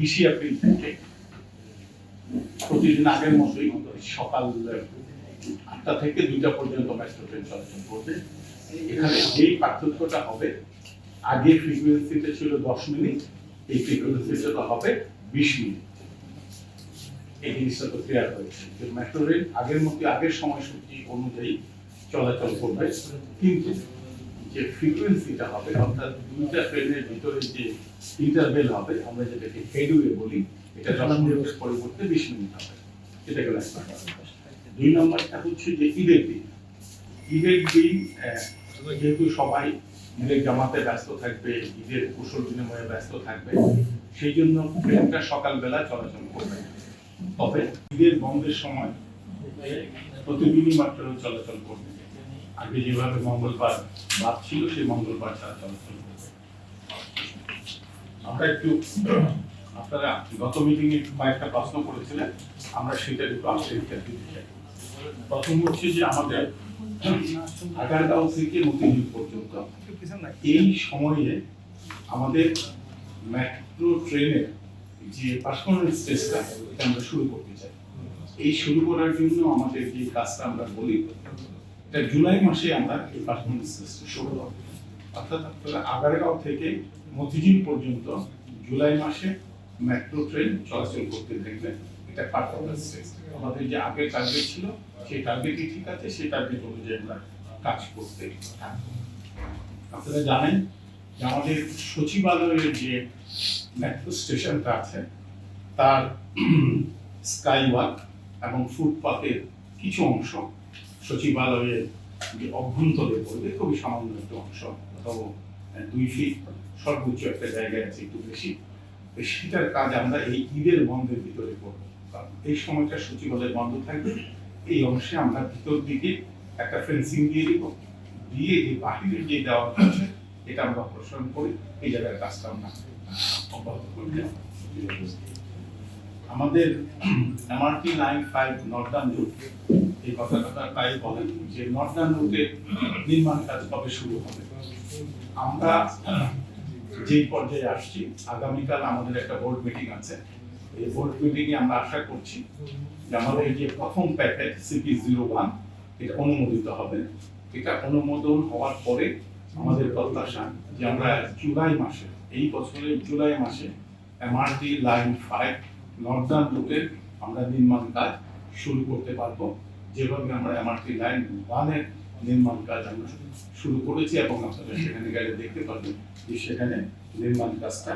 20 April থেকে প্রতিদিন আগের মতোই সকাল 8টা থেকে 2টা পর্যন্ত মেট্রো ট্রেন চলাচল করবে। এখানে যেই পার্থক্যটা হবে, আগে ফ্রিকোয়েন্সিতে ছিল 10 মিনিট, এই ফ্রিকোয়েন্সিটা হবে 20 মিনিট। এই জিনিসটা তো ক্লিয়ার হয়েছে যে মেট্রো রেল আগের মতো আগের সময়সূচি অনুযায়ী চলাচল করবে, কিন্তু যে ফ্রিকোয়েন্সিটা হবে অর্থাৎ দুইটা ট্রেনের ভিতরে যে ইন্টারভেল হবে, আমরা যেটাকে হেডওয়ে বলি, এটা 10 মিনিটের পরিবর্তে 20 মিনিট হবে। এটা গেল একটা। 2 নম্বরটা হচ্ছে যে ঈদের দিন যেহেতু সবাই ঈদের জামাতে ব্যস্ত থাকবে, ঈদের কুশল বিনিময়ে ব্যস্ত থাকবে, সেই জন্য ট্রেনটা সকালবেলা চলাচল করবে। তবে ঈদের বন্ধের সময় প্রতিদিনই মাত্র চলাচল করবে। আগে যেভাবে মঙ্গলবার বাদ ছিল, সেই মঙ্গলবার ছাড়া চলাচল করবে। আমরা একটু আপনারা গত মিটিং এ কয়েকটা প্রশ্ন করেছিলেন, আমরা সেটা একটু আপডেট দিতে চাই। প্রথম হচ্ছে যে আমাদের আগারগাঁও থেকে মতিঝিল পর্যন্ত এই সময়ে আমাদের মেট্রো ট্রেনের যে পারফরমেন্স টেস্টটা এটা আমরা শুরু করতে চাই। এই শুরু করার জন্য আমাদের যে কাজটা আমরা বলি, এটা জুলাই মাসে আমরা এই পারফরমেন্স টেস্ট শুরু করব। অর্থাৎ আগারগাঁও থেকে মতিঝিল পর্যন্ত জুলাই মাসে মেট্রো ট্রেন চলাচল করতে দেখবেন, এটা পারফরমেন্স টেস্ট। আমাদের যে আগের টার্গেট ছিল, সেই টার্গেটই ঠিক আছে, সেই টার্গেট অনুযায়ী আমরা কাজ করতে থাকবো। আপনারা জানেন যে আমাদের সচিবালয়ের যে মেট্রো স্টেশনটা আছে, তার স্কাইওয়াক এবং ফুটপাথের কিছু অংশ সচিবালয়ের যে অভ্যন্তরে পড়বে, খুবই সামান্য একটা অংশ, অথবা 2 ফিট সর্বোচ্চ একটা জায়গায় আছে, একটু বেশি। সেটার কাজ আমরা এই ঈদের বন্ধের ভিতরে করবো, কারণ এই সময়টা সচিবালয় বন্ধ থাকবে। এই অংশে আমরা ভিতর দিকে একটা ফেন্সিং দিয়ে দিব, দিয়ে এই বাহিরের যে দেওয়ালটা আছে এটা আমরা অপসারণ করি, এই জায়গার কাজটা আমরা অব্যাহত করি। আমাদের এমআরটি লাইন 5 নর্দার্ন রুট, এই কথাটা তাই বলেন যে নর্দার্ন রুটের নির্মাণ কাজ কবে শুরু হবে। আমরা যে পর্যায়ে আসছি, আগামীকাল আমাদের একটা বোর্ড মিটিং আছে। এই বোর্ড মিটিং এ আমরা আশা করছি যে আমাদের যে প্রথম প্যাকেজ CP01 এটা অনুমোদিত হবে। এটা অনুমোদন হওয়ার পরে আমাদের প্রত্যাশা যে আমরা জুলাই মাসে, এই বছরের জুলাই মাসে এমআরটি লাইন 5 নর্দার্ন রুটের আমরা নির্মাণ কাজ শুরু করতে পারবো, যেভাবে আমরা এমআরটি লাইন 1 এর নির্মাণ কাজ আমরা শুরু করেছি, এবং আপনারা সেখানে গেলে দেখতে পারবেন যে সেখানে নির্মাণ কাজটা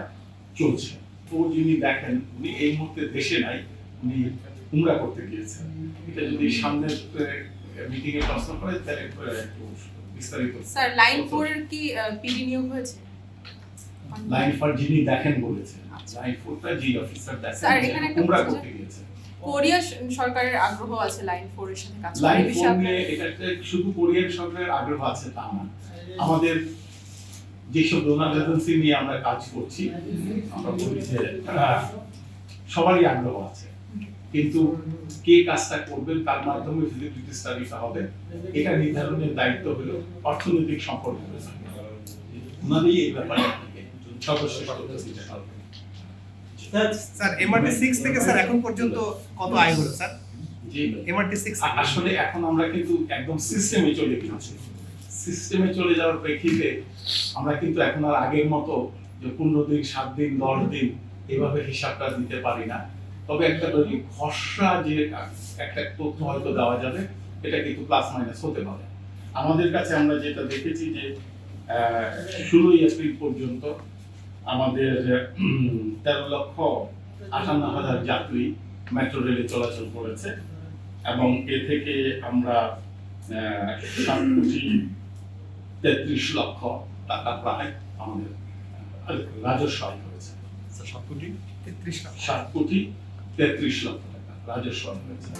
চলছে। তো যিনি দেখেন, উনি এই মুহূর্তে দেশে নাই, উনি উমরা করতে গিয়েছেন। এটা যদি সামনের মিটিং এ প্রশ্ন করে তাহলে একটু বিস্তারিত। স্যার, লাইন 4 এর কি পিডি নিয়োগ হয়েছে? লাইন 4 যিনি দেখেন বলেছেন, লাইন 4টা জি অফিসার দেখেন, স্যার এখানে একটা উমরা করতে গিয়েছেন। কোরিয়া সরকারের আগ্রহ আছে লাইন 4 এর সাথে কাজ করার লাইন 4 বিষয়ে। নিয়ে এটা শুধু কোরিয়ান সরকারের আগ্রহ আছে তা না, আমাদের যেসব ডোনার এজেন্সি নিয়ে আমরা কাজ করছি, আমরা বলি যে সবারই আগ্রহ আছে, কিন্তু কে কাজটা করবেন তার মাধ্যমে ফিজিবিলিটি স্টাডিটা হবে, এটা নির্ধারণের দায়িত্ব হলো অর্থনৈতিক সম্পর্ক ওনারই এই ব্যাপারে সর্বশ্রেষ্ঠ ডিসিশন হবে। স্যার এমআরটি 6 থেকে স্যার এখন পর্যন্ত কত আয় হলো স্যার? জি এমআরটি 6 আসলে এখন আমরা কিন্তু একদম সিস্টেমে চলে গেছি। সিস্টেমে চলে যাওয়ার প্রেক্ষিতে আমরা কিন্তু এখন আর আগের মতো যে 15 দিন 7 দিন 10 দিন এভাবে হিসাবটা দিতে পারি না। তবে একটা খসড়া যে একটা তথ্য হয়তো দেওয়া যাবে, এটা কিন্তু প্লাস মাইনাস হতে পারে। আমাদের কাছে আমরা যেটা দেখেছি যে 16 এপ্রিল পর্যন্ত আমাদের 13,58,000 যাত্রী মেট্রো রেলে চলাচল করেছে, এবং এ থেকে আমরা 7,33 লক্ষ টাকা প্রায় আমাদের রাজস্ব আয় হয়েছে। 7,33 লক্ষ 7,33 লক্ষ টাকা রাজস্ব আয় হয়েছে।